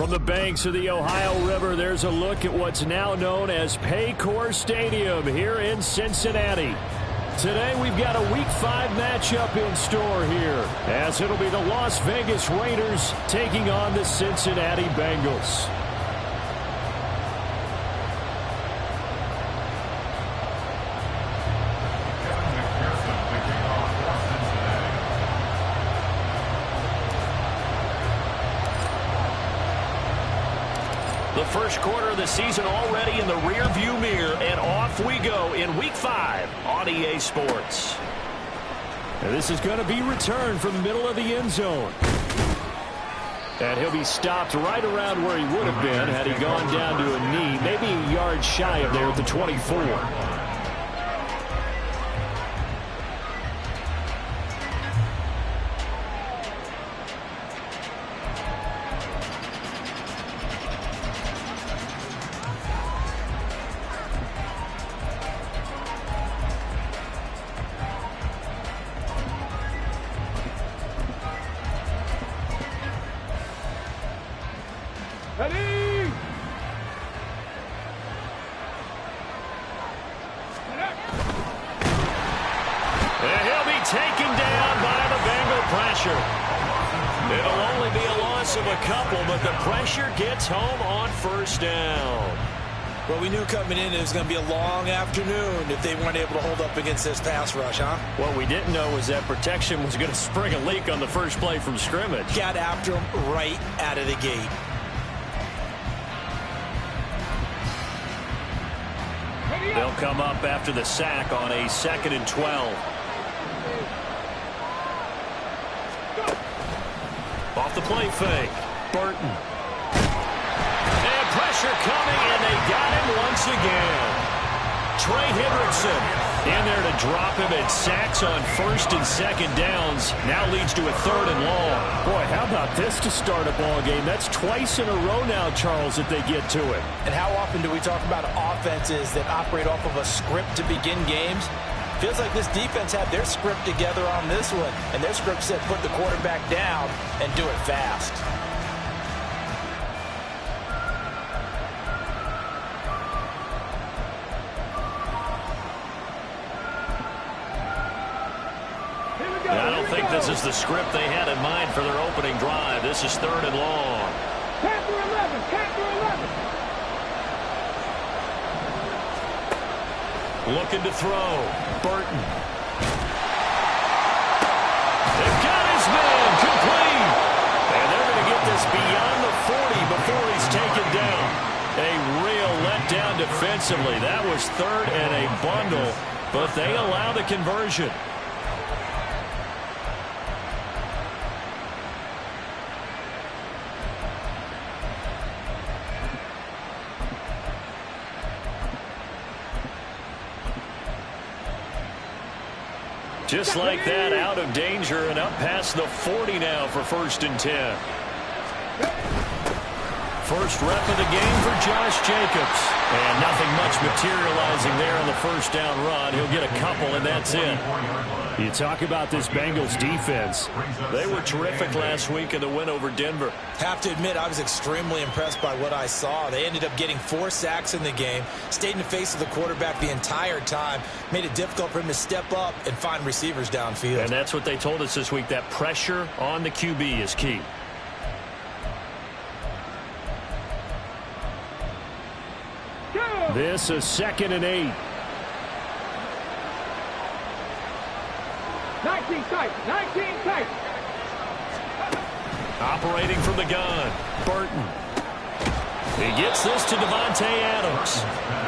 From the banks of the Ohio River, there's a look at what's now known as Paycor Stadium here in Cincinnati. Today we've got a Week 5 matchup in store here, as it'll be the Las Vegas Raiders taking on the Cincinnati Bengals. The first quarter of the season already in the rear-view mirror, and off we go in Week 5 on EA Sports. And this is going to be returned from the middle of the end zone. And he'll be stopped right around where he would have been had he gone down to a knee, maybe a yard shy of there at the 24. Well, we knew coming in it was going to be a long afternoon if they weren't able to hold up against this pass rush, huh? What we didn't know was that protection was going to spring a leak on the first play from scrimmage. Got after him right out of the gate. They'll come up after the sack on a 2nd and 12. Off the play fake. Burton. Pressure coming, and they got him once again. Trey Hendrickson in there to drop him at sacks on 1st and 2nd downs. Now leads to a 3rd and long. Boy, how about this to start a ball game? That's twice in a row now, Charles, that they get to it. And how often do we talk about offenses that operate off of a script to begin games? Feels like this defense had their script together on this one, and their script said put the quarterback down and do it fast. This is the script they had in mind for their opening drive. This is 3rd and long. Panther 11, Panther 11. Looking to throw. Burton. They've got his man complete. And they're going to get this beyond the 40 before he's taken down. A real letdown defensively. That was 3rd and a bundle, but they allow the conversion. Just like that, out of danger and up past the 40 now for 1st and 10. First rep of the game for Josh Jacobs. And nothing much materializing there on the first down run. He'll get a couple, and that's it. You talk about this Bengals defense. They were terrific last week in the win over Denver. Have to admit, I was extremely impressed by what I saw. They ended up getting 4 sacks in the game, stayed in the face of the quarterback the entire time, made it difficult for him to step up and find receivers downfield. And that's what they told us this week, that pressure on the QB is key. This is 2nd and 8. 19 tight, 19 tight. Operating from the gun, Burton. He gets this to Davante Adams.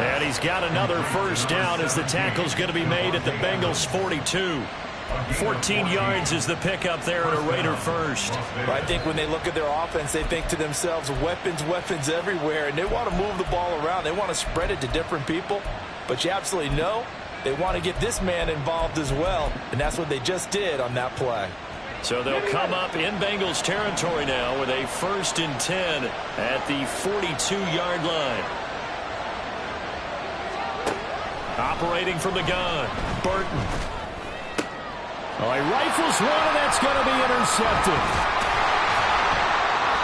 And he's got another first down as the tackle's going to be made at the Bengals 42. 14 yards is the pickup there at a Raider first. I think when they look at their offense, they think to themselves, weapons, weapons everywhere, and they want to move the ball around. They want to spread it to different people, but you absolutely know they want to get this man involved as well, and that's what they just did on that play. So they'll come up in Bengals territory now with a 1st and 10 at the 42-yard line. Operating from the gun, Burton. Oh, he rifles one, and that's going to be intercepted.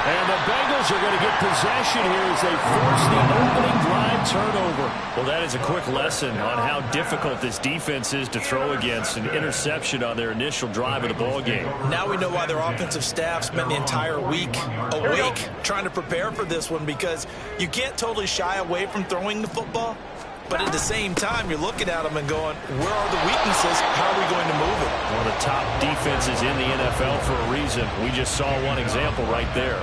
And the Bengals are going to get possession here as they force the opening drive turnover. Well, that is a quick lesson on how difficult this defense is to throw against. An interception on their initial drive of the ball game. Now we know why their offensive staff spent the entire week awake trying to prepare for this one, because you can't totally shy away from throwing the football. But at the same time, you're looking at them and going, where are the weaknesses? How are we going to move it? One of the top defenses in the NFL for a reason. We just saw one example right there.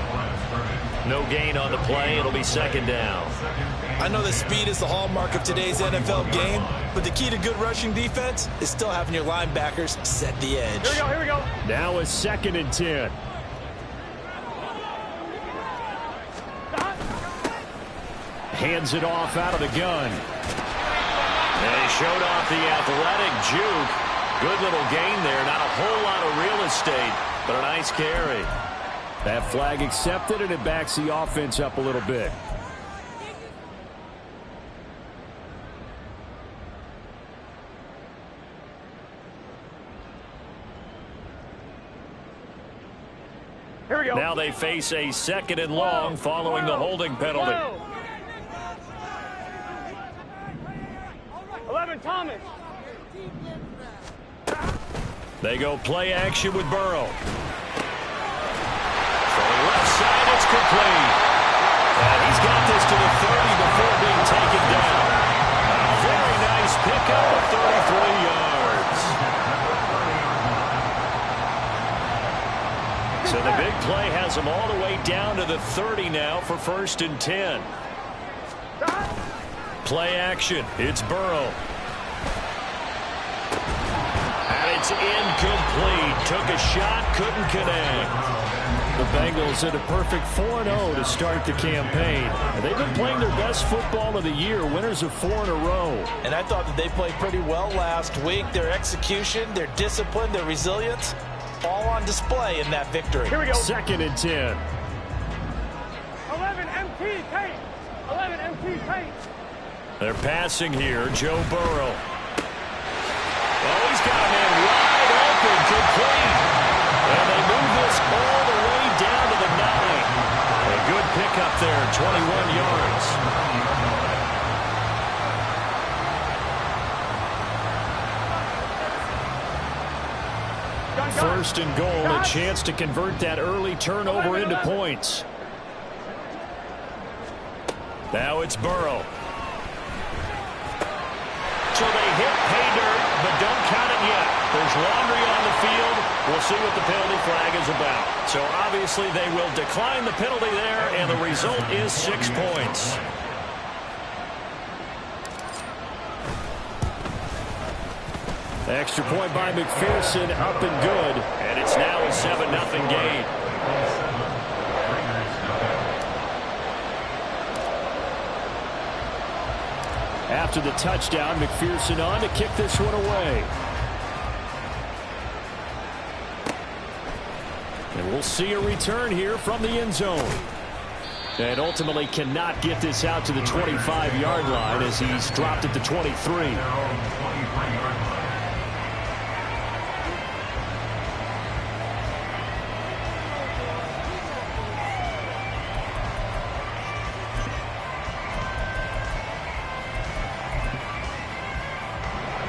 No gain on the play. It'll be second down. I know that speed is the hallmark of today's NFL game, but the key to good rushing defense is still having your linebackers set the edge. Here we go. Now a 2nd and 10. Hands it off out of the gun. And he showed off the athletic juke. Good little gain there. Not a whole lot of real estate, but a nice carry. That flag accepted, and it backs the offense up a little bit. Here we go. Now they face a 2nd and long following the holding penalty. 11, Thomas. They go play action with Burrow. From the left side, it's complete. And he's got this to the 30 before being taken down. A very nice pickup of 33 yards. So the big play has him all the way down to the 30 now for 1st and 10. Play action. It's Burrow. And it's incomplete. Took a shot, couldn't connect. The Bengals at a perfect 4-0 to start the campaign. And they've been playing their best football of the year, winners of 4 in a row. And I thought that they played pretty well last week. Their execution, their discipline, their resilience, all on display in that victory. Here we go. 2nd and 10. 11, MT, Tate. 11, MT, Tate. They're passing here. Joe Burrow. Oh, he's got a man wide open, complete. And they move this all the way down to the 9. A good pickup there, 21 yards. First and goal, a chance to convert that early turnover into points. Now it's Burrow. So they hit pay dirt, but don't count it yet. There's laundry on the field. We'll see what the penalty flag is about. So obviously they will decline the penalty there, and the result is 6 points. Extra point by McPherson, up and good. And it's now a 7-0 game. After the touchdown, McPherson on to kick this one away. And we'll see a return here from the end zone. And ultimately cannot get this out to the 25-yard line as he's dropped at the 23.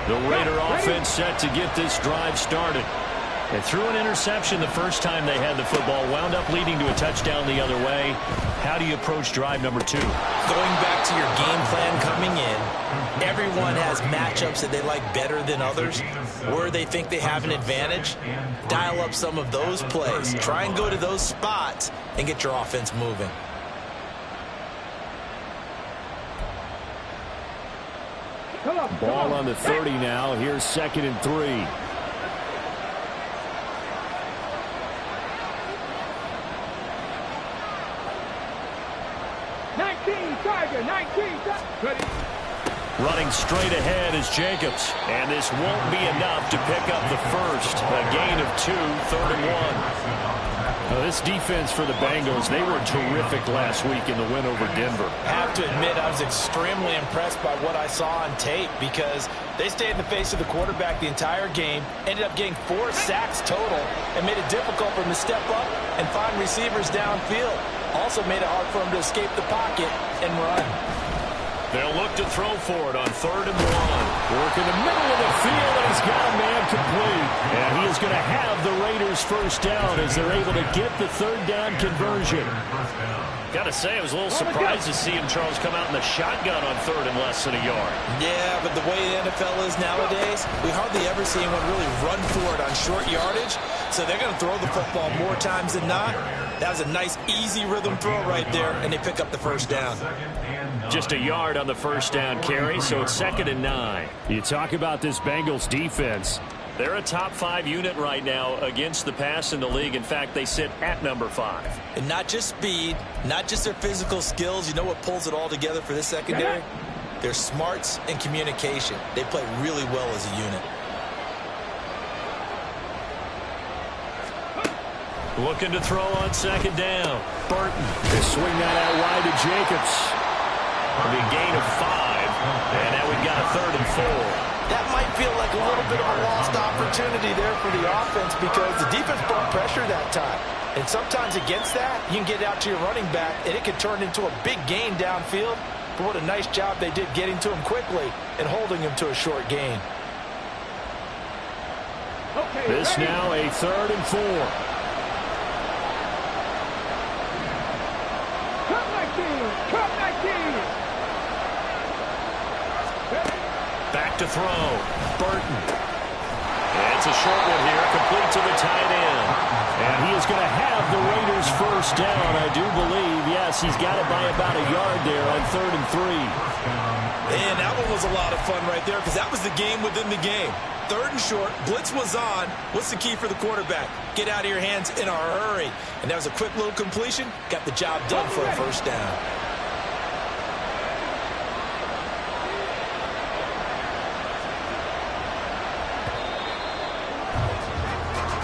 The Raider offense set to get this drive started. They threw an interception the first time they had the football, wound up leading to a touchdown the other way. How do you approach drive number 2? Going back to your game plan coming in, everyone has matchups that they like better than others, where they think they have an advantage. Dial up some of those plays. Try and go to those spots and get your offense moving. Ball on the 30 now. Here's 2nd and 3. Running straight ahead is Jacobs. And this won't be enough to pick up the first. A gain of 2, 3rd and 1. Now, this defense for the Bengals, they were terrific last week in the win over Denver. I have to admit, I was extremely impressed by what I saw on tape because they stayed in the face of the quarterback the entire game, ended up getting 4 sacks total, and made it difficult for him to step up and find receivers downfield. Also made it hard for him to escape the pocket and run. They'll look to throw for it on 3rd and 1. Work in the middle of the field, and he's got a man complete. And he is going to have the Raiders first down as they're able to get the 3rd down conversion. Got to say, I was a little surprised to see him, Charles, come out in the shotgun on 3rd and less than a yard. Yeah, but the way the NFL is nowadays, we hardly ever see anyone really run for it on short yardage. So they're going to throw the football more times than not. That was a nice, easy rhythm throw right there, and they pick up the first down. Just a yard on the first down carry, so it's 2nd and 9. You talk about this Bengals defense. They're a top 5 unit right now against the pass in the league. In fact, they sit at number 5. And not just speed, not just their physical skills. You know what pulls it all together for this secondary? Their smarts and communication. They play really well as a unit. Looking to throw on 2nd down. Burton. They swing that out wide to Jacobs. It'll be a gain of 5. And now we've got a 3rd and 4. That might feel like a little bit of a lost opportunity there for the offense because the defense brought pressure that time. And sometimes against that, you can get out to your running back, and it can turn into a big gain downfield. But what a nice job they did getting to him quickly and holding him to a short gain. This now a 3rd and 4. Back to throw. Burton. And it's a short one here, complete to the tight end. And he is going to have the Raiders first down, I do believe. Yes, he's got it by about a yard there on 3rd and 3. And that one was a lot of fun right there because that was the game within the game. 3rd and short, blitz was on. What's the key for the quarterback? Get out of your hands in a hurry. And that was a quick little completion. Got the job done for a first down.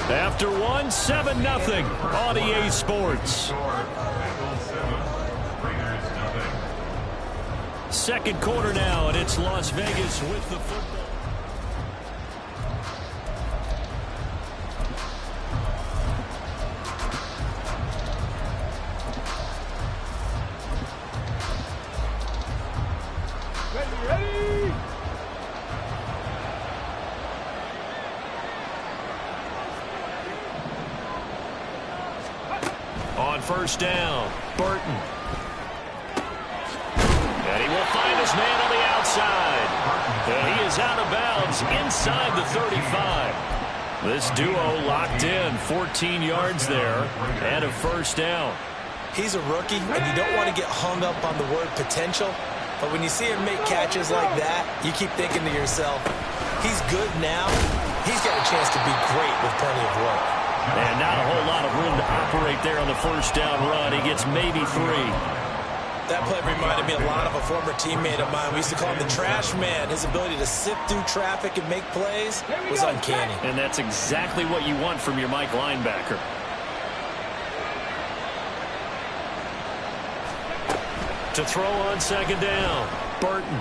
After 1, 7-0 on EA Sports. 2nd quarter now, and it's Las Vegas with the football. On 1st down, Burton. And he will find his man on the outside. And he is out of bounds inside the 35. This duo locked in, 14 yards there, and a first down. He's a rookie, and you don't want to get hung up on the word potential. But when you see him make catches like that, you keep thinking to yourself, he's good now. He's got a chance to be great with plenty of work. And not a whole lot of room to operate there on the first down run. He gets maybe 3. That play reminded me a lot of a former teammate of mine. We used to call him the trash man. His ability to sift through traffic and make plays was uncanny. And that's exactly what you want from your Mike linebacker. To throw on 2nd down, Burton.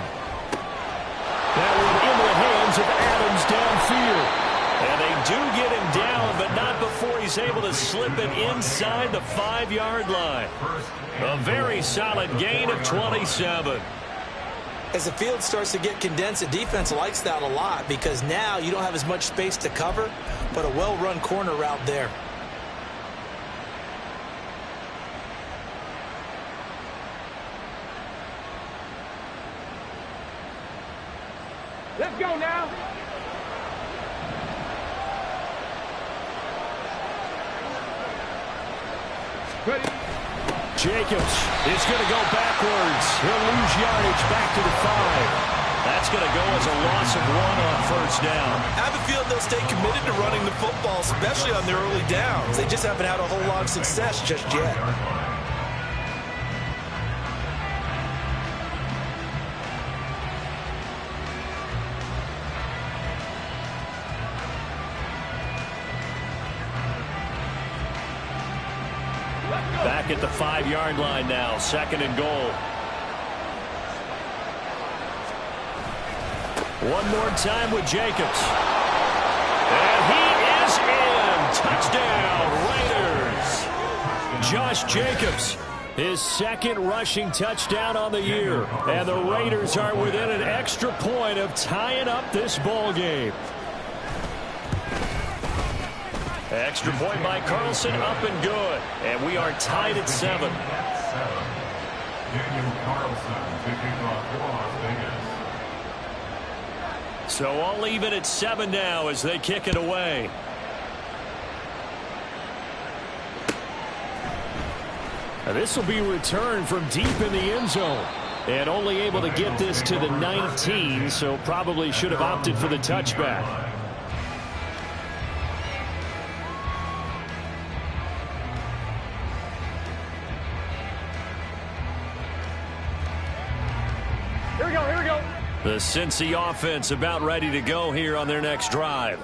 That one into the hands of Adams downfield. And they do get him down, but not before he's able to slip it inside the 5-yard line. A very solid gain of 27. As the field starts to get condensed, the defense likes that a lot because now you don't have as much space to cover, but a well-run corner route there. Let's go now. Ready. Jacobs is going to go backwards. He'll lose yardage back to the 5. That's going to go as a loss of 1 on first down. I have a feeling they'll stay committed to running the football, especially on their early downs. They just haven't had a whole lot of success just yet. Back at the 5-yard line now, 2nd and goal. One more time with Jacobs. And he is in. Touchdown, Raiders. Josh Jacobs, his 2nd rushing touchdown on the year. And the Raiders are within an extra point of tying up this ball game. Extra point by Carlson, up and good. And we are tied at 7. Daniel Carlson, picking off for Las Vegas. So all even at 7 now as they kick it away. And this will be returned from deep in the end zone. And only able to get this to the 19, so probably should have opted for the touchback. The Cincy offense about ready to go here on their next drive.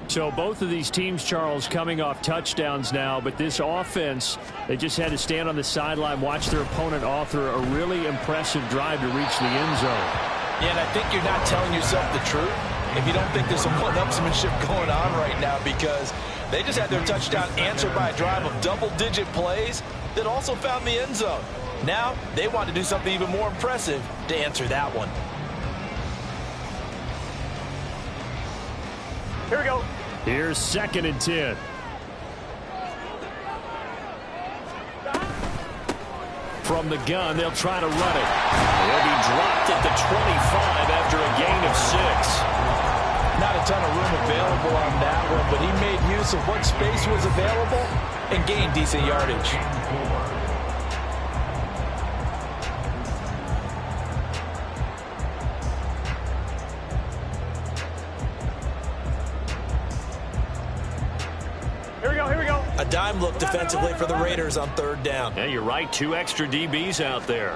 So both of these teams, Charles, coming off touchdowns now, but this offense, they just had to stand on the sideline, watch their opponent author a really impressive drive to reach the end zone. Yeah, and I think you're not telling yourself the truth if you don't think there's some one-upsmanship going on right now, because they just had their touchdown answered by a drive of double-digit plays that also found the end zone. Now they want to do something even more impressive to answer that one. Here we go. Here's 2nd and 10. From the gun, they'll try to run it. He'll be dropped at the 25 after a gain of 6. Not a ton of room available on that one, but he made use of what space was available and gained decent yardage. A dime look defensively for the Raiders on 3rd down. Yeah, you're right. 2 extra DBs out there.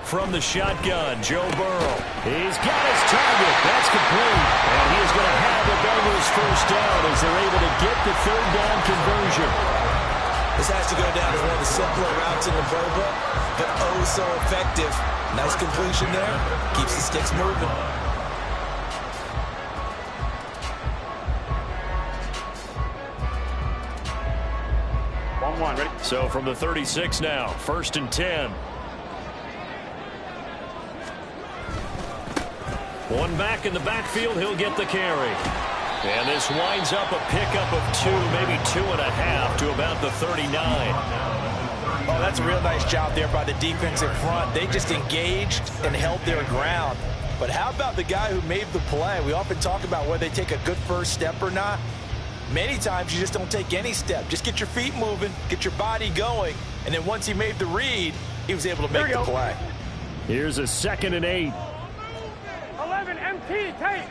From the shotgun, Joe Burrow. He's got his target. That's complete. And he is going to have the Bengals 1st down as they're able to get the 3rd down conversion. This has to go down as one of the simpler routes in the playbook, but oh so effective. Nice completion there. Keeps the sticks moving. Ready? So from the 36 now, 1st and 10. One back in the backfield, he'll get the carry. And this winds up a pickup of 2, maybe 2.5 to about the 39. Oh, that's a real nice job there by the defensive front. They just engaged and held their ground. But how about the guy who made the play? We often talk about whether they take a good first step or not. Many times you just don't take any step. Just get your feet moving, get your body going, and then once he made the read, he was able to make the play. Here's a 2nd and 8. 11 MT tape.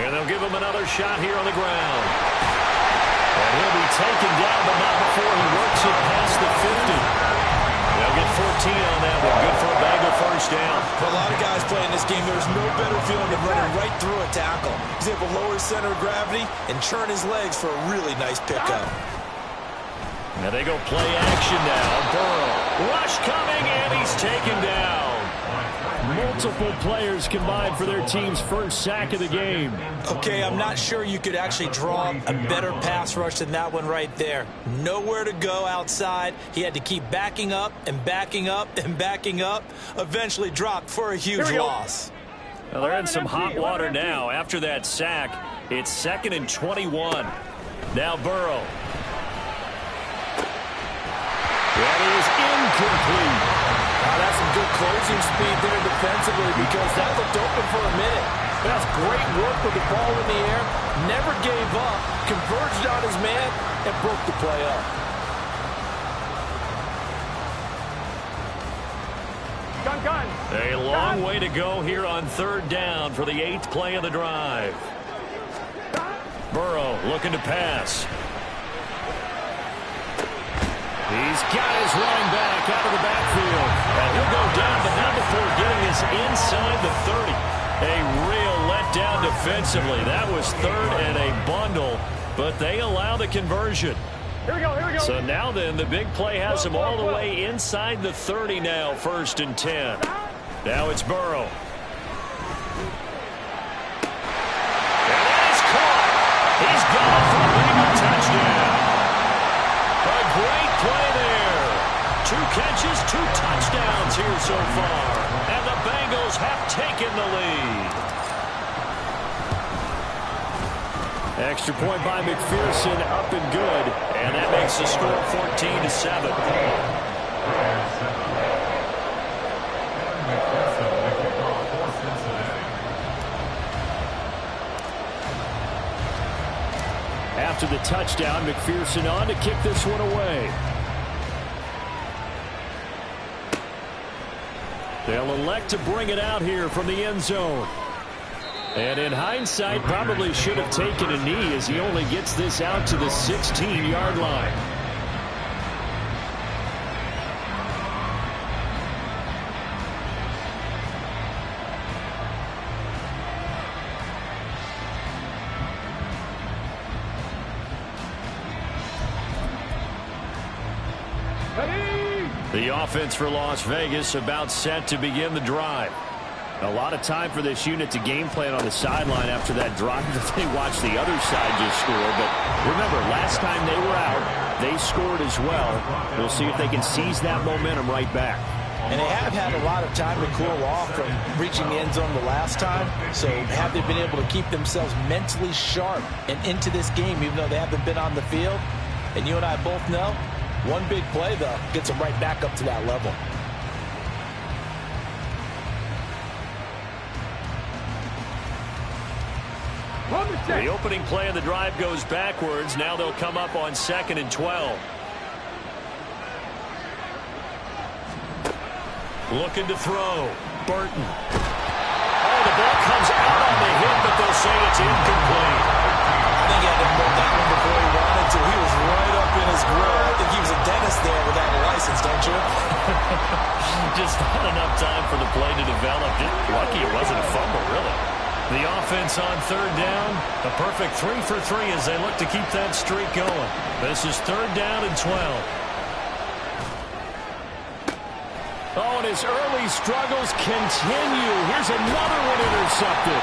And they'll give him another shot here on the ground. And he'll be taken down, but not before he works it past the 50. They'll get 14 on that one. Good for a Bengal 1st down. For a lot of guys playing this game, there's no better feeling than running right through a tackle. He's able to lower his center of gravity and churn his legs for a really nice pickup. Now they go play action now. Burrow. Rush coming, and he's taken down. Multiple players combined for their team's 1st sack of the game. Okay, I'm not sure you could actually draw a better pass rush than that one right there. Nowhere to go outside. He had to keep backing up and backing up and backing up. Eventually dropped for a huge loss. Well, they're in some hot water now. After that sack, it's 2nd and 21. Now Burrow. That is incomplete. That's some good closing speed there defensively, because that looked open for a minute. That's great work with the ball in the air. Never gave up, converged on his man, and broke the play up. Gun. A long way to go here on 3rd down for the 8th play of the drive. Burrow looking to pass. He's got his running back out of the backfield. And he'll go down, but not before getting us inside the 30. A real letdown defensively. That was 3rd and a bundle, but they allow the conversion. Here we go, here we go. So now then, the big play has him all the way inside the 30 now, 1st and 10. Now it's Burrow. And that is caught. He's gone for a Bengal touchdown. A great play there. 2 catches, 2 touchdowns here so far. And the Bengals have taken the lead. Extra point by McPherson, up and good. And that makes the score 14-7. After the touchdown, McPherson on to kick this one away. They'll elect to bring it out here from the end zone. And in hindsight, probably should have taken a knee as he only gets this out to the 16-yard line. The offense for Las Vegas about set to begin the drive. A lot of time for this unit to game plan on the sideline after that drive that they watched the other side just score. But remember, last time they were out, they scored as well. We'll see if they can seize that momentum right back. And they have had a lot of time to cool off from reaching the end zone the last time. So have they been able to keep themselves mentally sharp and into this game, even though they haven't been on the field? And you and I both know, one big play, though, gets them right back up to that level. The opening play of the drive goes backwards. Now they'll come up on 2nd and 12. Looking to throw. Burton. Oh, the ball comes out on the hit, but they'll say it's incomplete. I think he had to pull that one before he wanted to. He was right up in his grill. I think he was a dentist there without a license, don't you? Just not enough time for the play to develop. Lucky it wasn't a fumble, really. The offense on 3rd down. A perfect 3 for 3 as they look to keep that streak going. This is 3rd down and 12. Oh, and his early struggles continue. Here's another one intercepted.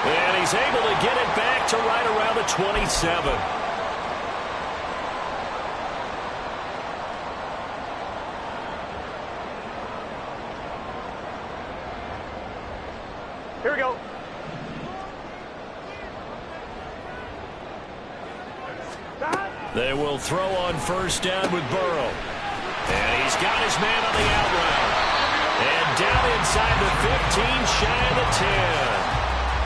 And he's able to get it back to right around the 27. Here we go. They will throw on 1st down with Burrow. And he's got his man on the out route. And down inside the 15, shy of the 10.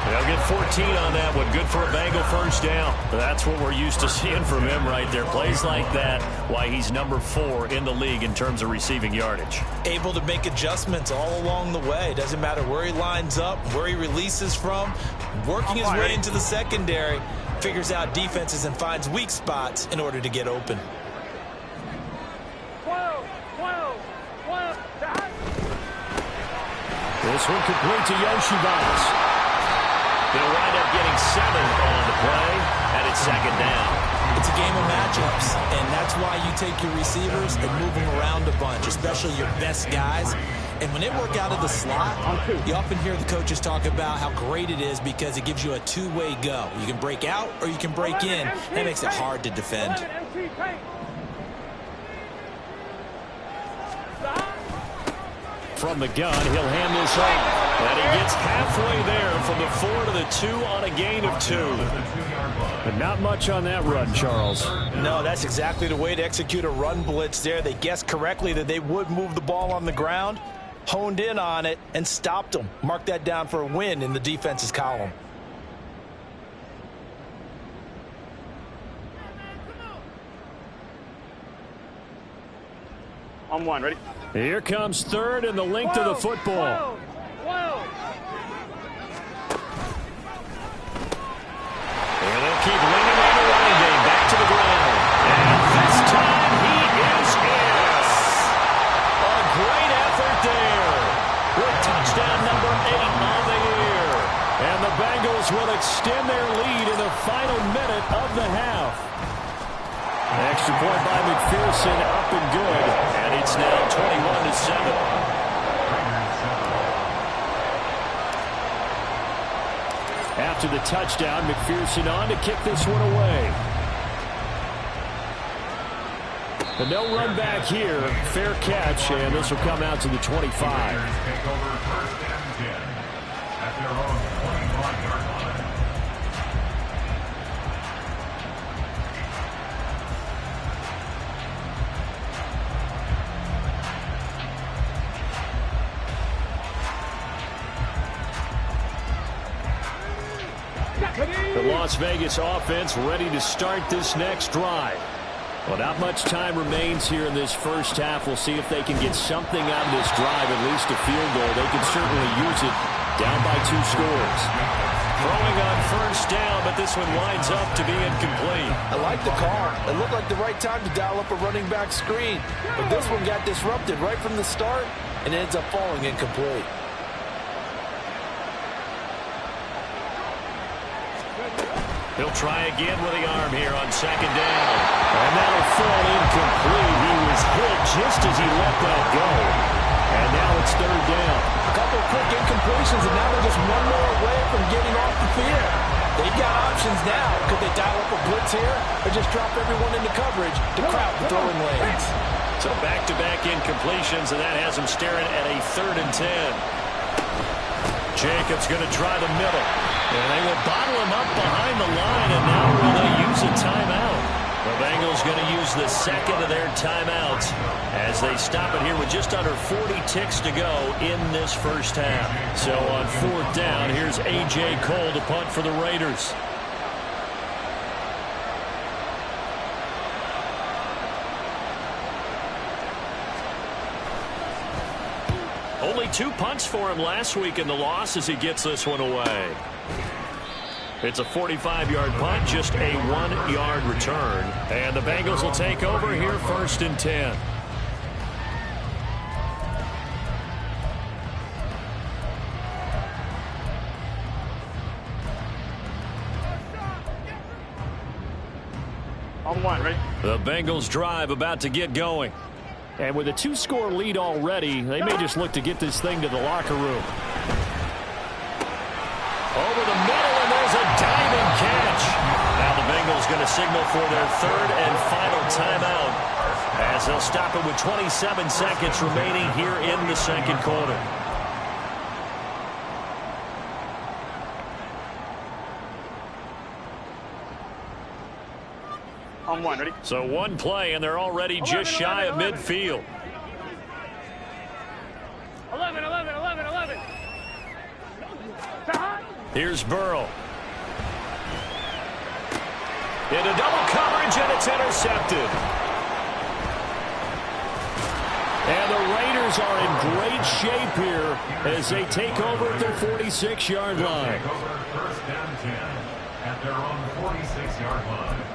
They'll get 14 on that one. Good for a Bengal 1st down. That's what we're used to seeing from him right there. Plays like that, why he's number 4 in the league in terms of receiving yardage. Able to make adjustments all along the way. Doesn't matter where he lines up, where he releases from. Working his way into the secondary. Figures out defenses and finds weak spots in order to get open. 12. This one complete to Yoshibas. They'll wind up getting 7 on the play, and it's 2nd down. It's a game of matchups, and that's why you take your receivers and move them around a bunch, especially your best guys. And when they work out of the slot, you often hear the coaches talk about how great it is because it gives you a two-way go. You can break out or you can break in. That makes it hard to defend. From the gun, he'll hand this off. And he gets halfway there from the 4 to the 2 on a gain of 2. But not much on that run, Charles. No, that's exactly the way to execute a run blitz there. They guessed correctly that they would move the ball on the ground, honed in on it, and stopped them. Mark that down for a win in the defense's column. On 1, ready? Here comes 3rd and the length of the football. 12. And they'll keep leaning on the running game. Back to the ground. And this time he is in. A great effort there. With touchdown number 8 on the year. And the Bengals will extend their lead in the final minute of the half. Extra point by McPherson, up and good. And it's now 21-7. After the touchdown, McPherson on to kick this one away. But no run back here. Fair catch, and this will come out to the 25. Take over first and 10 at their own 21-yard line. The Las Vegas offense ready to start this next drive. Well, not much time remains here in this first half. We'll see if they can get something out of this drive, at least a field goal. They can certainly use it down by 2 scores. Throwing on first down, but this one winds up to be incomplete. I like the call. It looked like the right time to dial up a running back screen. But this one got disrupted right from the start and ends up falling incomplete. He'll try again with the arm here on second down. And that'll fall incomplete. He was hit just as he let that go. And now it's third down. A couple of quick incompletions, and now they're just one more away from getting off the field. They've got options now. Could they dial up a blitz here or just drop everyone into coverage to crowd the throwing lanes? So back-to-back incompletions, and that has him staring at a 3rd and 10. Jacobs going to try the middle. And they will bottle him up behind the line, and now will they use a timeout? The Bengals going to use the second of their timeouts as they stop it here with just under 40 ticks to go in this first half. So on 4th down, here's A.J. Cole to punt for the Raiders. Only 2 punts for him last week in the loss as he gets this one away. It's a 45-yard punt, just a 1-yard return. And the Bengals will take over here 1st and 10. On 1, ready? The Bengals drive about to get going. And with a 2-score lead already, they may just look to get this thing to the locker room. Over the middle, and there's a diving catch. Now the Bengals going to signal for their 3rd and final timeout as they'll stop it with 27 seconds remaining here in the second quarter. On 1, ready? So 1 play, and they're already just shy of midfield. 11. Here's Burrow. Into double coverage, and it's intercepted. And the Raiders are in great shape here as they take over at their 46-yard line. Take over first and 10 at their own 46-yard line.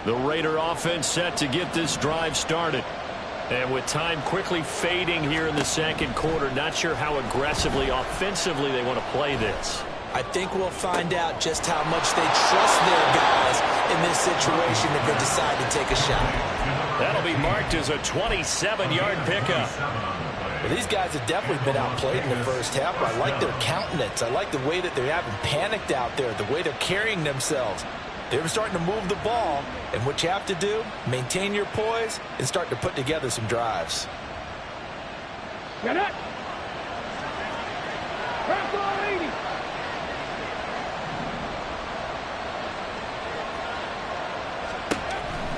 The Raider offense set to get this drive started. And with time quickly fading here in the second quarter, not sure how aggressively, offensively they want to play this. I think we'll find out just how much they trust their guys in this situation if they decide to take a shot. That'll be marked as a 27-yard pickup. Well, these guys have definitely been outplayed in the first half. I like their countenance. I like the way that they haven't panicked out there, the way they're carrying themselves. They're starting to move the ball, and what you have to do, maintain your poise and start to put together some drives. Get it! Press on 80!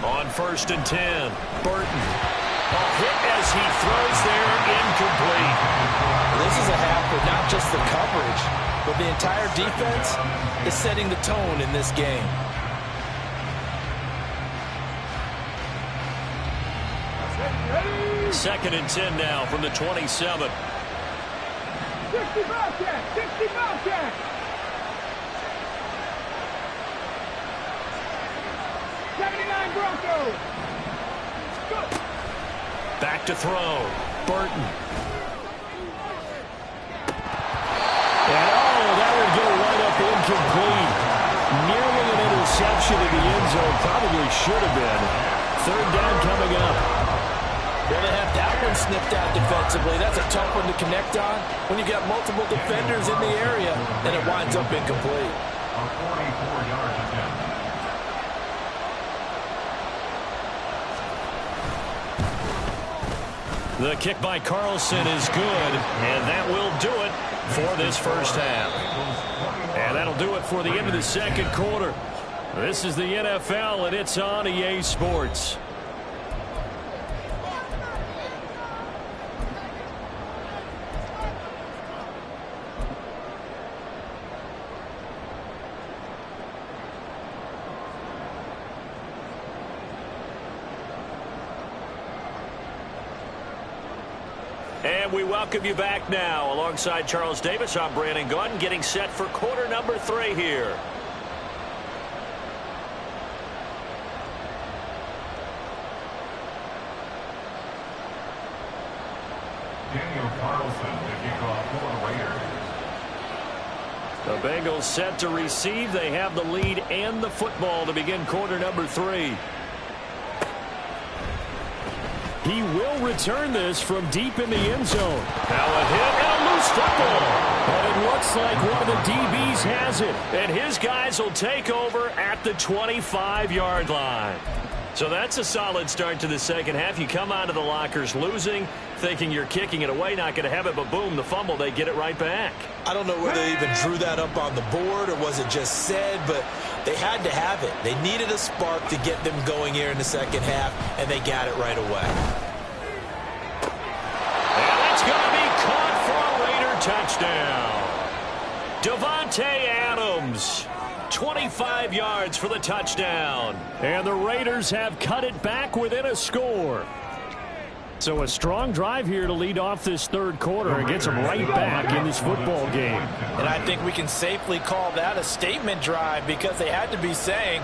On 1st and 10, Burton. A hit as he throws there, incomplete. This is a half where not just the coverage, but the entire defense is setting the tone in this game. Second and 10 now from the 27. 60 Bobcat! 60 Bobcat! line, Broncos. Good. Back to throw. Burton. And that would go right up incomplete. Nearly an interception in the end zone. Probably should have been. Third down coming up. Well, they have that one snipped out defensively. That's a tough one to connect on when you got multiple defenders in the area, and it winds up incomplete. A 44-yard attempt. The kick by Carlson is good, and that will do it for this first half. And that'll do it for the end of the second quarter. This is the NFL, and it's on EA Sports. And we welcome you back now. Alongside Charles Davis, I'm Brandon Gaudin, getting set for quarter number 3 here. Daniel Carlson to kick off for the Raiders. The Bengals set to receive. They have the lead and the football to begin quarter number 3. He will return this from deep in the end zone. Now a hit and a loose football. And it looks like one of the DBs has it. And his guys will take over at the 25-yard line. So that's a solid start to the second half. You come out of the lockers losing, thinking you're kicking it away, not going to have it, but boom, the fumble, they get it right back. I don't know whether they even drew that up on the board or was it just said, but they had to have it. They needed a spark to get them going here in the second half, and they got it right away. And that's going to be caught for a Raider touchdown. Davante Adams, 25 yards for the touchdown. And the Raiders have cut it back within a score. So a strong drive here to lead off this third quarter and gets them right back in this football game. And I think we can safely call that a statement drive because they had to be saying,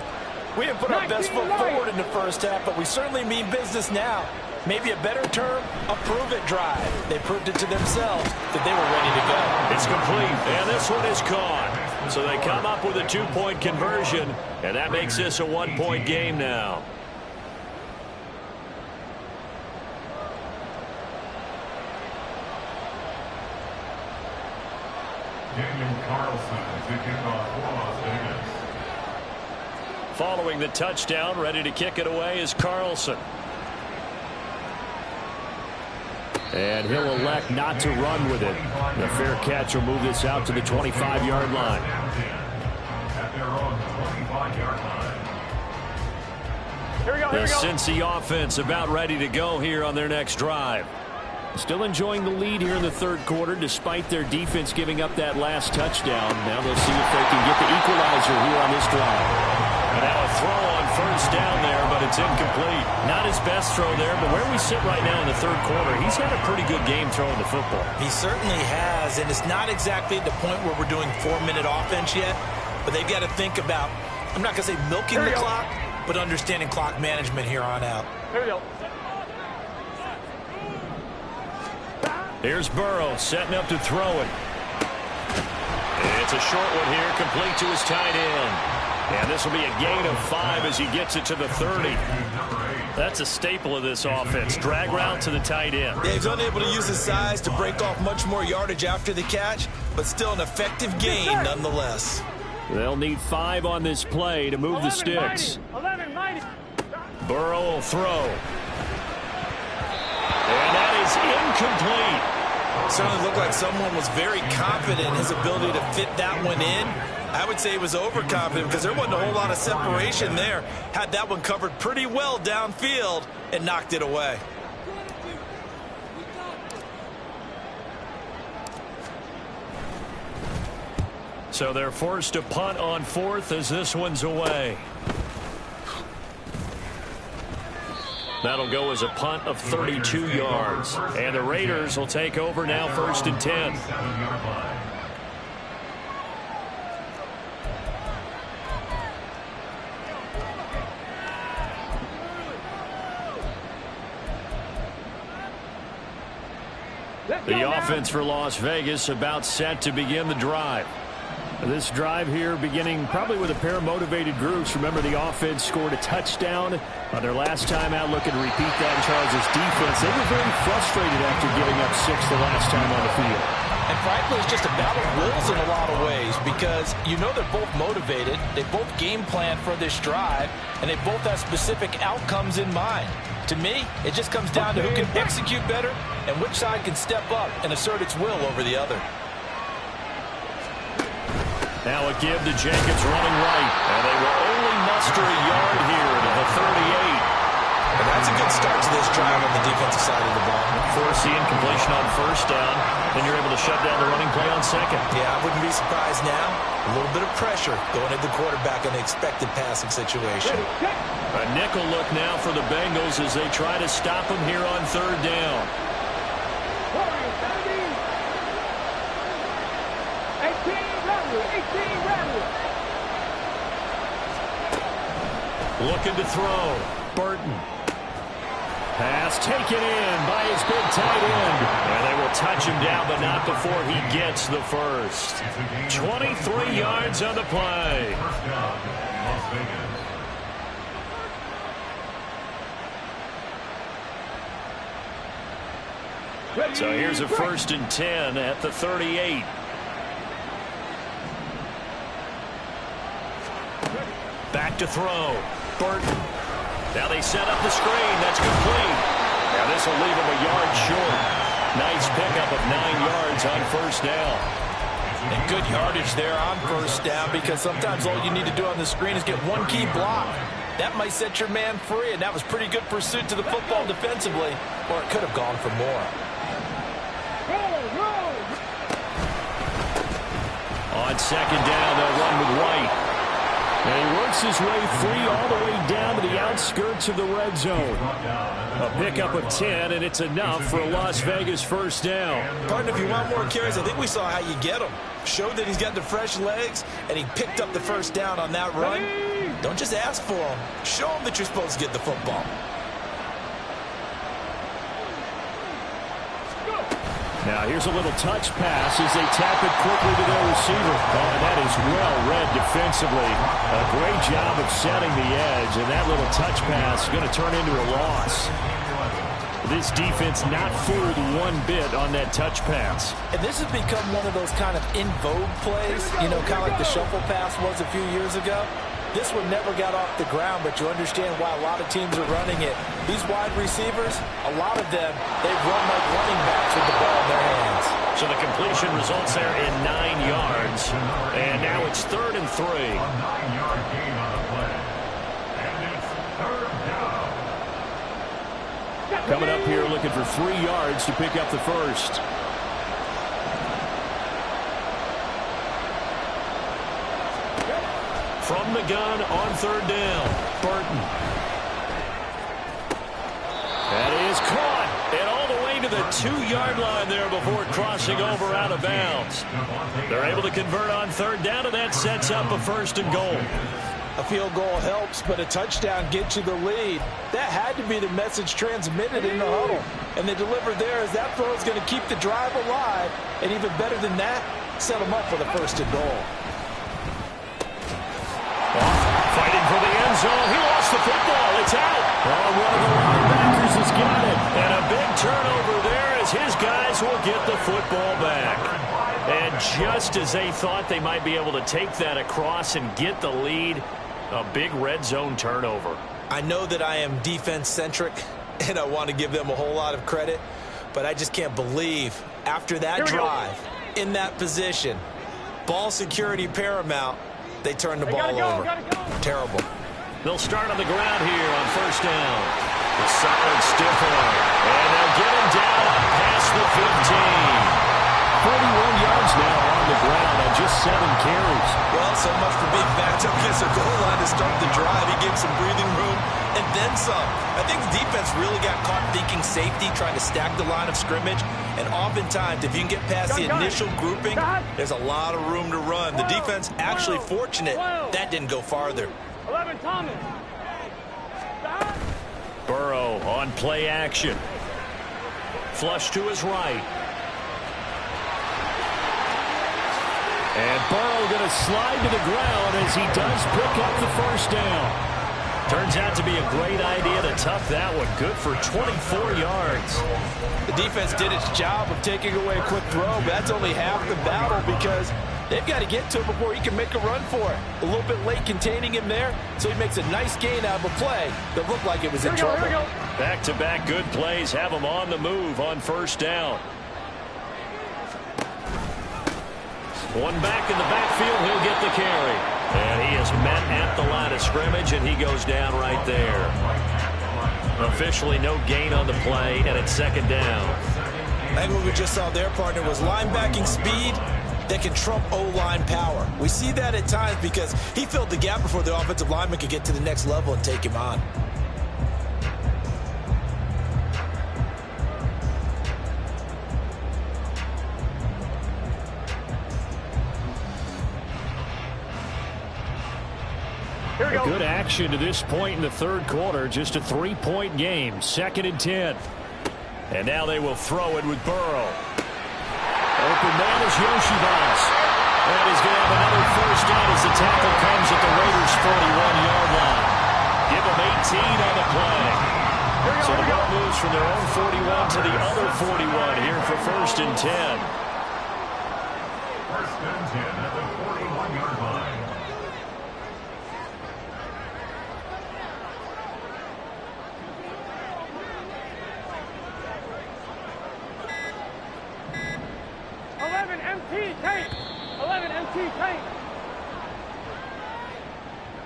we didn't put our best foot forward in the first half, but we certainly mean business now. Maybe a better term, a prove-it drive. They proved it to themselves that they were ready to go. It's complete, and this one is caught. So they come up with a 2-point conversion, and that makes this a 1-point game now. Daniel Carlson to kick off for Las Vegas. Following the touchdown, ready to kick it away is Carlson. And he'll elect not to run with it. The fair catch will move this out to the 25-yard line. At their own 25-yard line. Here we go, here The we go. Cincy offense about ready to go here on their next drive. Still enjoying the lead here in the third quarter despite their defense giving up that last touchdown. Now they'll see if they can get the equalizer here on this drive. And now a throw on first down there, but it's incomplete. Not his best throw there, but where we sit right now in the third quarter, he's had a pretty good game throwing the football. He certainly has, and it's not exactly at the point where we're doing 4-minute offense yet, but they've got to think about, I'm not going to say milking the clock, but understanding clock management here on out. Here we go. Here's Burrow setting up to throw it. It's a short one here, complete to his tight end. And this will be a gain of 5 as he gets it to the 30. That's a staple of this offense. Drag route to the tight end. Yeah, he's unable to use his size to break off much more yardage after the catch, but still an effective gain nonetheless. They'll need 5 on this play to move the sticks. 11, minus. Burrow will throw. And that is incomplete. Certainly looked like someone was very confident in his ability to fit that one in. I would say he was overconfident because there wasn't a whole lot of separation there. Had that one covered pretty well downfield and knocked it away. So they're forced to punt on fourth as this one's away. That'll go as a punt of 32 yards. And the Raiders will take over now, 1st and 10. The offense for Las Vegas about set to begin the drive. This drive here beginning probably with a pair of motivated groups. Remember, the offense scored a touchdown on their last time out. Looking to repeat that in Charles' defense. They were very frustrated after giving up 6 the last time on the field. And frankly, it's just a battle of wills in a lot of ways because you know they're both motivated. They both game plan for this drive, and they both have specific outcomes in mind. To me, it just comes down to who can execute better and which side can step up and assert its will over the other. Now a give to Jacobs running right, and they will only muster a yard here to the 38. And that's a good start to this drive on the defensive side of the ball. Force the incompletion on first down, then you're able to shut down the running play on second. Yeah, I wouldn't be surprised now. A little bit of pressure going at the quarterback in the expected passing situation. A nickel look now for the Bengals as they try to stop him here on third down. 18 Randall. Looking to throw. Burton. Pass taken in by his big tight end. And they will touch him down, but not before he gets the first. 23 yards on the play. First down, Las Vegas. So here's a 1st and 10 at the 38. Back to throw. Burton. Now they set up the screen. That's complete. Now this will leave him a yard short. Nice pickup of 9 yards on first down. And good yardage there on first down because sometimes all you need to do on the screen is get one key block. That might set your man free, and that was pretty good pursuit to the football defensively, or it could have gone for more. On second down, they'll run with White. And he works his way free all the way down to the outskirts of the red zone. A pickup of 10, and it's enough for a Las Vegas first down. Partner, if you want more carries, I think we saw how you get them. Showed that he's got the fresh legs, and he picked up the first down on that run. Don't just ask for him. Show him that you're supposed to get the football. Now here's a little touch pass as they tap it quickly to their receiver. Oh, and that is well read defensively. A great job of setting the edge, and that little touch pass is going to turn into a loss. This defense not fooled one bit on that touch pass. And this has become one of those kind of in vogue plays, you know, kind of like the shuffle pass was a few years ago. This one never got off the ground, but you understand why a lot of teams are running it. These wide receivers, a lot of them, they've run like running backs with the ball in their hands. So the completion results there in 9 yards. And now it's 3rd and 3. A 9-yard gain on the play. And it's 3rd down. Coming up here looking for 3 yards to pick up the first. From the gun on 3rd down, Burton. That is caught, and all the way to the 2-yard line there before crossing over out of bounds. They're able to convert on 3rd down, and that sets up a 1st and goal. A field goal helps, but a touchdown gets you the lead. That had to be the message transmitted in the huddle. And they delivered there as that throw is going to keep the drive alive. And even better than that, set them up for the 1st and goal. Fighting for the end zone. He lost the football. It's out. Oh, one of the linebackers has got it. And a big turnover there as his guys will get the football back. And just as they thought they might be able to take that across and get the lead, a big red zone turnover. I know that I am defense-centric, and I want to give them a whole lot of credit, but I just can't believe after that drive, in that position, ball security paramount, they turn the ball over. Terrible. They'll start on the ground here on 1st down. A solid stiff arm. And they'll get him down past the 15. 41 yards now on the ground on just 7 carries. Well, so much for being backed up against the goal line to start the drive. He gave some breathing room and then some. I think the defense really got caught thinking safety, trying to stack the line of scrimmage. And oftentimes, if you can get past the initial grouping, there's a lot of room to run. The defense actually fortunate that didn't go farther. 11 Thomas. Burrow on play action. Flush to his right. And Burrow going to slide to the ground as he does pick up the first down. Turns out to be a great idea to tuck that one. Good for 24 yards. The defense did its job of taking away a quick throw, but that's only half the battle because they've got to get to him before he can make a run for it. A little bit late containing him there, so he makes a nice gain out of a play that looked like it was in trouble. Back-to-back good plays have him on the move on first down. One back in the backfield, he'll get the carry. And he is met at the line of scrimmage, and he goes down right there. Officially no gain on the play, and it's second down. I think what we just saw there, partner, was linebacking speed that can trump O-line power. We see that at times because he filled the gap before the offensive lineman could get to the next level and take him on. A good action to this point in the third quarter. Just a 3-point game. 2nd and 10. And now they will throw it with Burrow. Open man is Yoshibas. And he's going to have another first down as the tackle comes at the Raiders' 41-yard line. Give them 18 on the play. So the ball moves from their own 41 to the other 41 here for 1st and 10. 1st and 10 at the 41-yard line.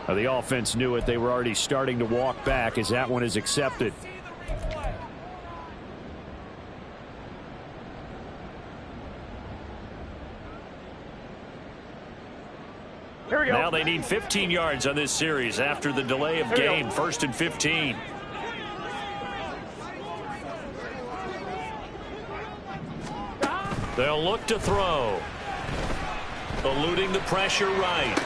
The offense knew it. They were already starting to walk back as that one is accepted. Here we go. Now they need 15 yards on this series after the delay of game. 1st and 15. They'll look to throw. Eluding the pressure right.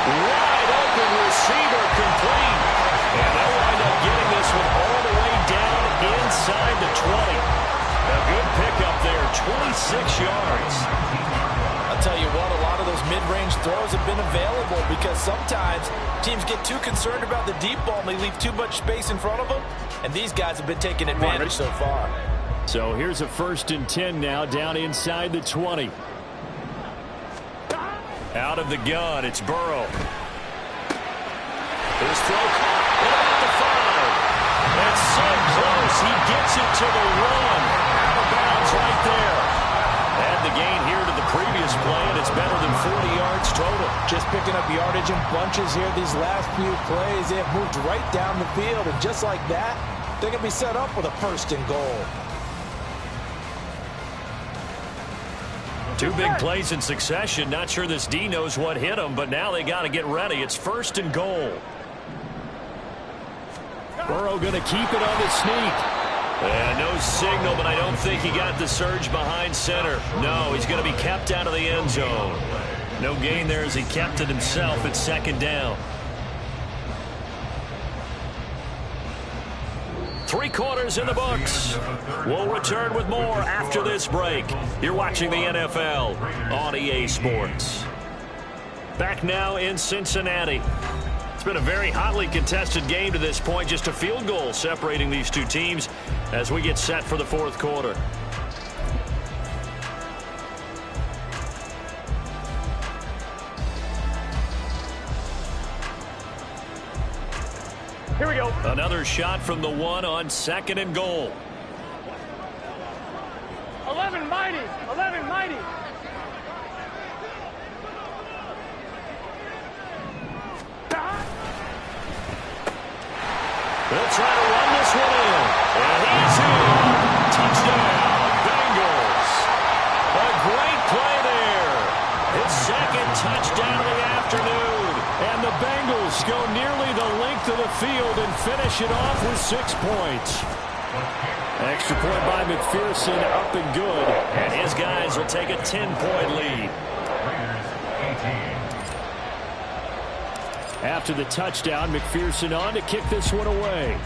Wide open receiver complete. And they'll wind up getting this one all the way down inside the 20. A good pickup there, 26 yards. I'll tell you what, a lot of those mid-range throws have been available because sometimes teams get too concerned about the deep ball and they leave too much space in front of them. And these guys have been taking advantage so far. So here's a 1st and 10 now down inside the 20. Out of the gun, it's Burrow. His throw caught at about the 5. That's so close. He gets it to the 1. Out of bounds right there. Add the gain here to the previous play, and it's better than 40 yards total. Just picking up yardage in bunches here these last few plays. They have moved right down the field, and just like that, they're going to be set up with a 1st and goal. 2 big plays in succession. Not sure this D knows what hit him, but now they got to get ready. It's 1st and goal. Burrow going to keep it on the sneak. No signal, but I don't think he got the surge behind center. No, he's going to be kept out of the end zone. No gain there as he kept it himself at 2nd down. 3 quarters in the books. We'll return with more after this break. You're watching the NFL on EA Sports. Back now in Cincinnati. It's been a very hotly contested game to this point. Just a field goal separating these two teams as we get set for the 4th quarter. Here we go. Another shot from the 1 on 2nd and goal. 11 mighty. 11 mighty. They'll try to run this one in. And he's in. Touchdown, Bengals. A great play there. His 2nd touchdown of the afternoon. And the Bengals go nearly the length of the field and finish it off with 6 points. Extra point by McPherson, up and good. And his guys will take a 10-point lead. After the touchdown, McPherson on to kick this one away.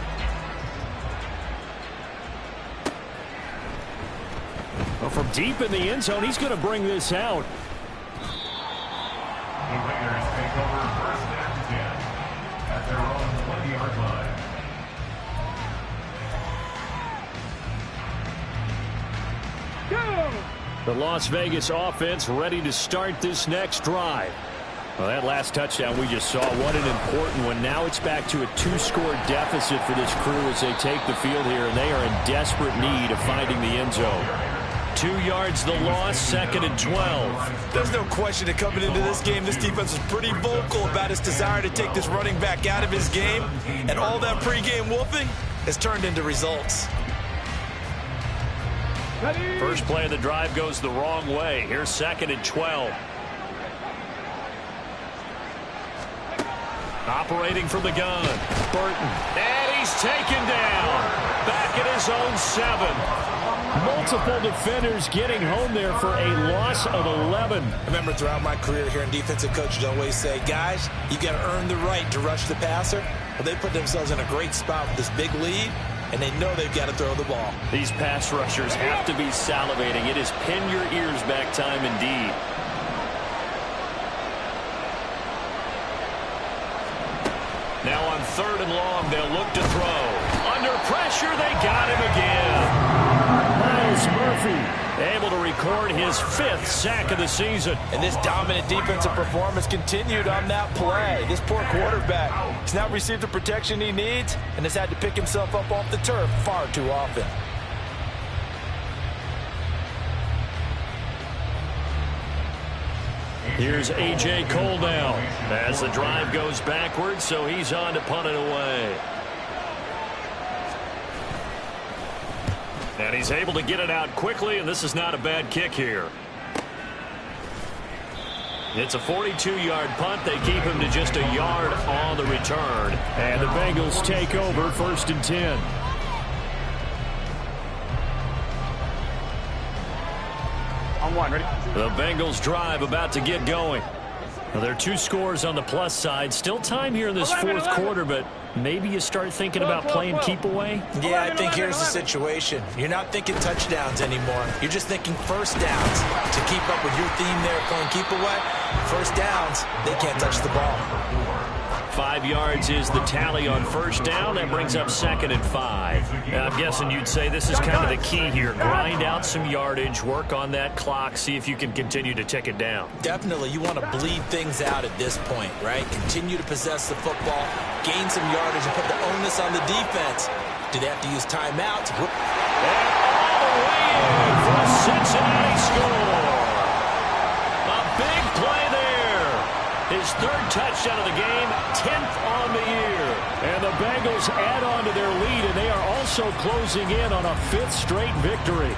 Well, from deep in the end zone, he's going to bring this out. The Las Vegas offense ready to start this next drive. Well, that last touchdown we just saw, what an important one. Now it's back to a 2-score deficit for this crew as they take the field here, and they are in desperate need of finding the end zone. 2 yards the loss, 2nd and 12. There's no question that coming into this game, this defense is pretty vocal about its desire to take this running back out of his game, and all that pregame wolfing has turned into results. First play of the drive goes the wrong way. Here's 2nd and 12. Operating from the gun, Burton. And he's taken down. Back at his own 7. Multiple defenders getting home there for a loss of 11. I remember throughout my career here in defensive coaches always say, guys, you got to earn the right to rush the passer. Well, they put themselves in a great spot with this big lead, and they know they've got to throw the ball. These pass rushers have to be salivating. It is pin your ears back time indeed. Now on 3rd and long, they'll look to throw. Under pressure, they got him again. Myles Murphy able to record his 5th sack of the season. And this dominant defensive performance continued on that play. This poor quarterback has not received the protection he needs and has had to pick himself up off the turf far too often. Here's A.J. Cole now as the drive goes backwards, so he's on to punt it away. And he's able to get it out quickly, and this is not a bad kick here. It's a 42-yard punt. They keep him to just a yard on the return. And the Bengals take over 1st and 10. On 1, ready? The Bengals drive about to get going. Well, there are 2 scores on the plus side. Still time here in this 4th quarter, but maybe you start thinking about playing keep away? Yeah, I think here's the situation. You're not thinking touchdowns anymore. You're just thinking first downs. To keep up with your theme there, playing keep away, first downs, they can't touch the ball. 5 yards is the tally on 1st down. That brings up 2nd and 5. Now, I'm guessing you'd say this is kind of the key here. Grind out some yardage, work on that clock, see if you can continue to tick it down. Definitely, you want to bleed things out at this point, right? Continue to possess the football, gain some yardage, and put the onus on the defense. Do they have to use timeouts? And all the way in for a Cincinnati score. A big play there. His 3rd touchdown of the game, 10th on the year. And the Bengals add on to their lead, and they are also closing in on a 5th straight victory.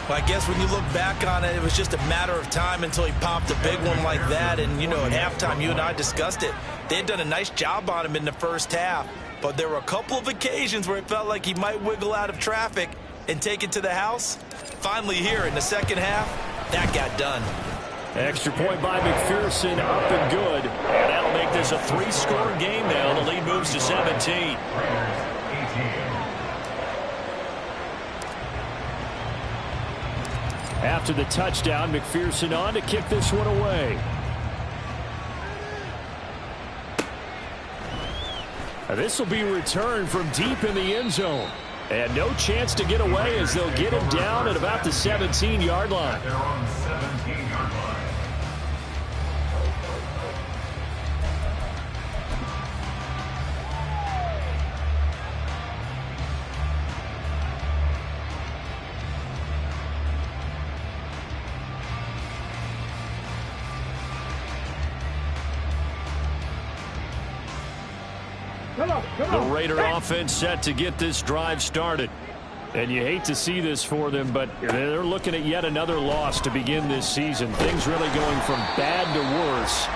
Well, I guess when you look back on it, it was just a matter of time until he popped a big one like that. And, you know, at halftime, you and I discussed it. They had done a nice job on him in the 1st half. But there were a couple of occasions where it felt like he might wiggle out of traffic and take it to the house. Finally here in the 2nd half, that got done. Extra point by McPherson, up and good. And that'll make this a 3-score game now. The lead moves to 17. After the touchdown, McPherson on to kick this one away. This will be returned from deep in the end zone. And no chance to get away as they'll get him down at about the 17-yard line. They're on the 17-yard line. The Raider offense set to get this drive started. And you hate to see this for them, but they're looking at yet another loss to begin this season. Things really going from bad to worse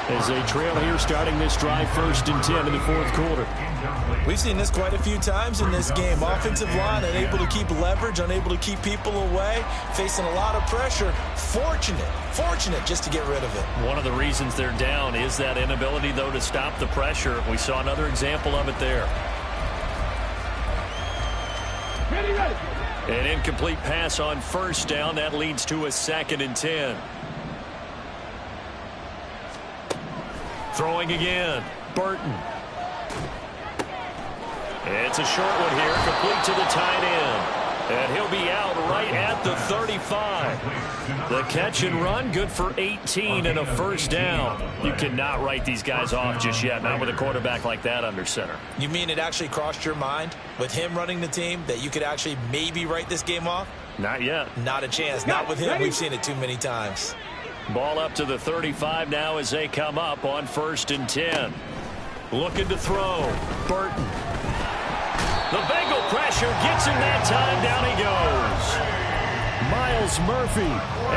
as they trail here starting this drive 1st and 10 in the 4th quarter. We've seen this quite a few times in this game. Offensive line unable to keep leverage, unable to keep people away, facing a lot of pressure. Fortunate just to get rid of it. One of the reasons they're down is that inability, though, to stop the pressure. We saw another example of it there. An incomplete pass on 1st down. That leads to a 2nd and 10. Throwing again. Burton. It's a short one here, complete to the tight end. And he'll be out right at the 35. The catch and run, good for 18 and a first down. You cannot write these guys off just yet, not with a quarterback like that under center. You mean it actually crossed your mind with him running the team that you could actually maybe write this game off? Not yet. Not a chance. Not with him. We've seen it too many times. Ball up to the 35 now as they come up on 1st and 10. Looking to throw. Burton. The Bengal pressure gets him that time. Down he goes. Myles Murphy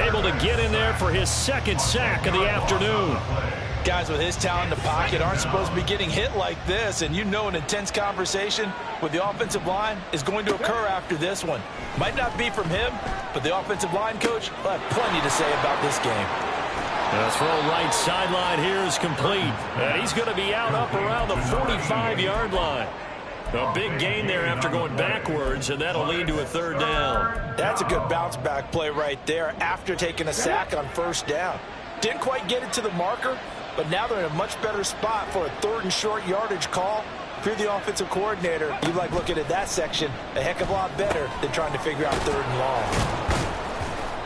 able to get in there for his second sack of the afternoon. Guys with his talent in the pocket aren't supposed to be getting hit like this, and you know an intense conversation with the offensive line is going to occur after this one. Might not be from him, but the offensive line coach will have plenty to say about this game. The throw right sideline here is complete, and he's going to be out up around the 45-yard line. A big gain there after going backwards, and that'll lead to a 3rd down. That's a good bounce-back play right there after taking a sack on 1st down. Didn't quite get it to the marker, but now they're in a much better spot for a 3rd and short yardage call. If you're the offensive coordinator, you like looking at that section a heck of a lot better than trying to figure out 3rd and long.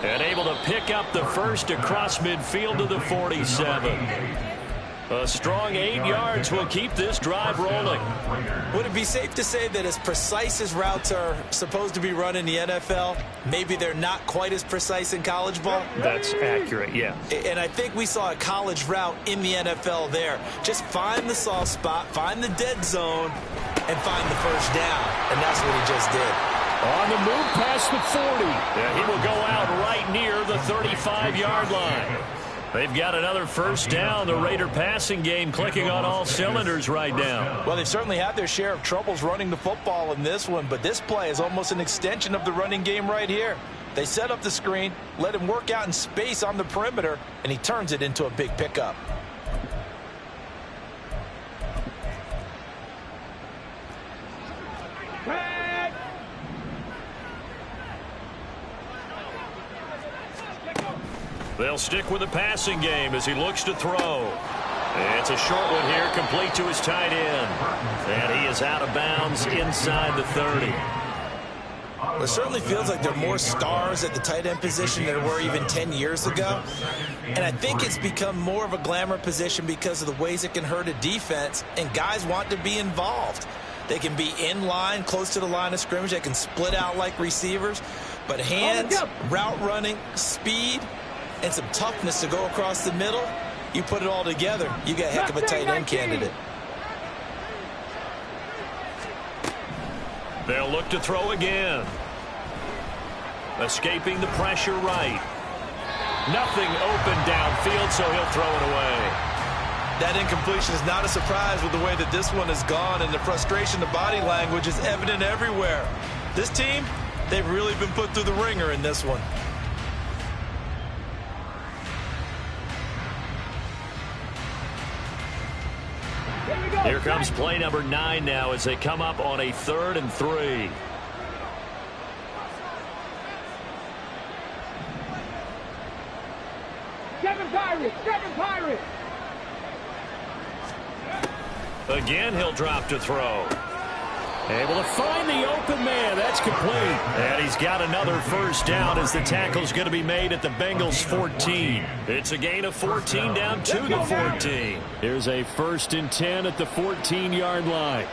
And able to pick up the first across midfield to the 47. A strong 8 yards will keep this drive rolling. Would it be safe to say that as precise as routes are supposed to be run in the NFL, maybe they're not quite as precise in college ball? That's accurate, yeah. And I think we saw a college route in the NFL there. Just find the soft spot, find the dead zone, and find the 1st down. And that's what he just did. On the move past the 40. And he will go out right near the 35-yard line. They've got another 1st down. The Raider passing game clicking on all cylinders right now. Well, they've certainly had their share of troubles running the football in this one, but this play is almost an extension of the running game right here. They set up the screen, let him work out in space on the perimeter, and he turns it into a big pickup. They'll stick with the passing game as he looks to throw. It's a short one here, complete to his tight end. And he is out of bounds inside the 30. It certainly feels like there are more stars at the tight end position than there were even 10 years ago. And I think it's become more of a glamour position because of the ways it can hurt a defense, and guys want to be involved. They can be in line, close to the line of scrimmage. They can split out like receivers. But hands, route running, speed, and some toughness to go across the middle, you put it all together, you got a heck of a tight end candidate. They'll look to throw again. Escaping the pressure right. Nothing open downfield, so he'll throw it away. That incompletion is not a surprise with the way that this one has gone, and the frustration, the body language is evident everywhere. This team, they've really been put through the ringer in this one. Here comes play number 9 now as they come up on a 3rd and 3. Seven Pirates! Again, he'll drop to throw. Able to find the open man. That's complete. And he's got another 1st down as the tackle's going to be made at the Bengals 14. It's a gain of 14 down to the 14. Here's a 1st and 10 at the 14-yard line.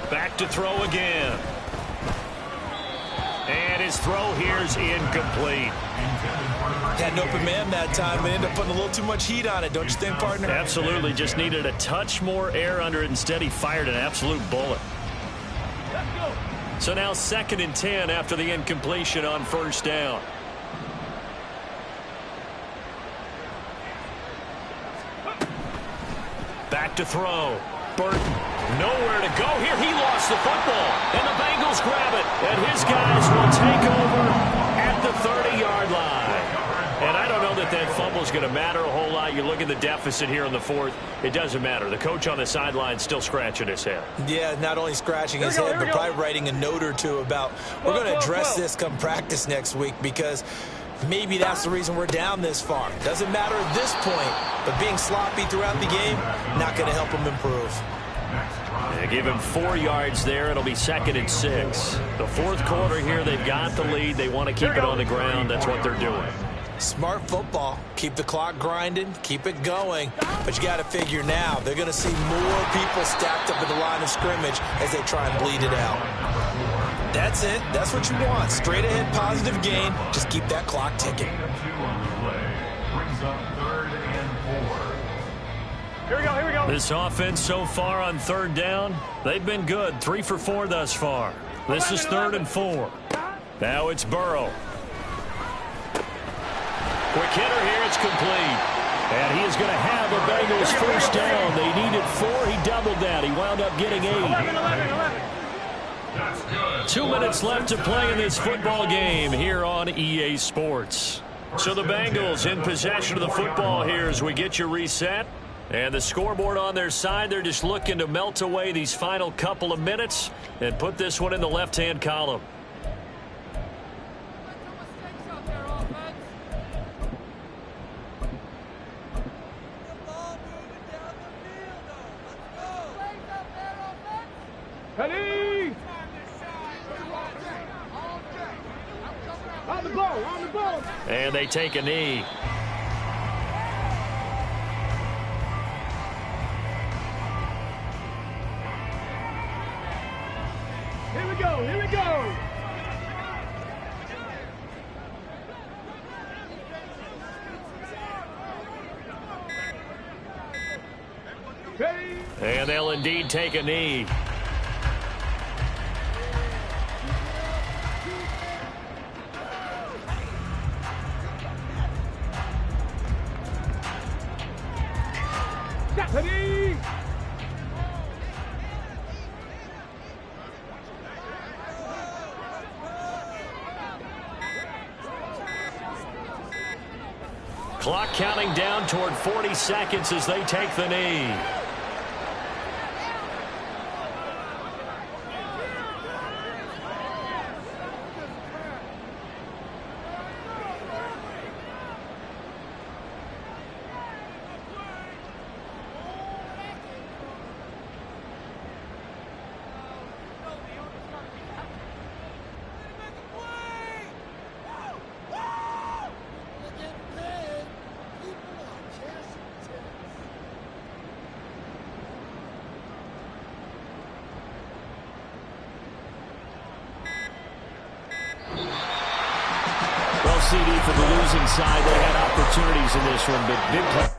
Back to throw again. And his throw here's incomplete. Had an open man that time, but ended up putting a little too much heat on it, don't you think, partner? Absolutely. Just needed a touch more air under it. Instead, he fired an absolute bullet. So now 2nd and 10 after the incompletion on 1st down. Back to throw. Burton. Nowhere to go here. He lost the football. And the Bengals grab it. And his guys will take over at the 30-yard line. And I don't know that that fumble is going to matter a whole lot. You look at the deficit here in the 4th. It doesn't matter. The coach on the sideline still scratching his head. Yeah, not only scratching his head, but probably writing a note or two about we're going to address this come practice next week because maybe that's the reason we're down this far. Doesn't matter at this point, but being sloppy throughout the game, not going to help him improve. give him 4 yards there. It'll be 2nd and 6. The fourth quarter here, they've got the lead. They want to keep it on the ground. That's what they're doing. Smart football. Keep the clock grinding. Keep it going. But you got to figure now, they're going to see more people stacked up at the line of scrimmage as they try and bleed it out. That's it. That's what you want. Straight ahead positive gain. Just keep that clock ticking. Here we go, here we go. This offense so far on 3rd down, they've been good. 3 for 4 thus far. This is 3rd and 4. Now it's Burrow. Quick hitter here. It's complete. And he is going to have a Bengals first down. They needed 4. He doubled that. He wound up getting 8. 2 minutes left to play in this football game here on EA Sports. So the Bengals in possession of the football here as we get you reset. And the scoreboard on their side, they're just looking to melt away these final couple of minutes and put this one in the left-hand column. Penny! On the ball, on the ball. And they take a knee. Here we go, here we go. Penny! And they'll indeed take a knee. Penny! Clock counting down toward 40 seconds as they take the knee. CD for the losing side. They had opportunities in this one, but big play.